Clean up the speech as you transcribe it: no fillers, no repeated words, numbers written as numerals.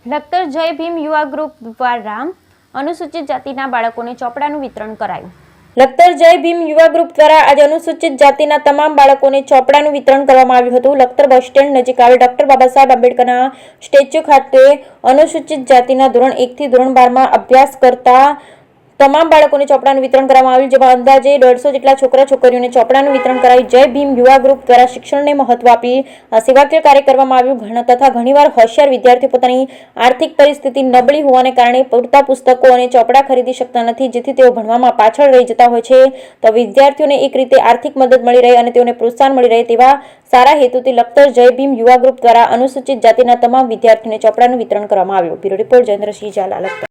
લખતર જય ભીમ યુવા ગ્રુપ દ્વારા અનુસૂચિત જાતિના બાળકોને ચોપડાનું વિતરણ કરાયું। લખતર જય ભીમ યુવા ગ્રુપ દ્વારા આજે અનુસૂચિત જાતિના તમામ બાળકોને ચોપડાનું વિતરણ કરવામાં આવ્યું હતું। લખતર બસ સ્ટેન્ડ નજીક આવેલ ડોક્ટર બાબા સાહેબ આંબેડકરના સ્ટેચ્યુ ખાતે અનુસૂચિત જાતિના ધોરણ 1 થી ધોરણ 12 માં અભ્યાસ કરતા તમામ બાળકોને ચોપડાનું વિતરણ કરવામાં આવ્યું, જેમાં અંદાજે 150 જેટલા છોકરા છોકરીઓને ચોપડાનું વિતરણ કરાયું। જય ભીમ યુવા ગ્રુપ દ્વારા શિક્ષણને મહત્વ આપી આ સેવાકીય કાર્ય કરવામાં આવ્યું તથા ઘણીવાર હોશિયાર વિદ્યાર્થીઓ પોતાની આર્થિક પરિસ્થિતિ નબળી હોવાને કારણે પૂરતા પુસ્તકો અને ચોપડા ખરીદી શકતા નથી, જેથી તેઓ ભણવામાં પાછળ રહી જતા હોય છે। તો વિદ્યાર્થીઓને એક રીતે આર્થિક મદદ મળી રહે અને તેઓને પ્રોત્સાહન મળી રહે તેવા સારા હેતુથી લખતર જય ભીમ યુવા ગ્રુપ દ્વારા અનુસૂચિત જાતિના તમામ વિદ્યાર્થીઓને ચોપડાનું વિતરણ કરવામાં આવ્યું। Bureau report Jayendrasinh Zala, Lakhtar.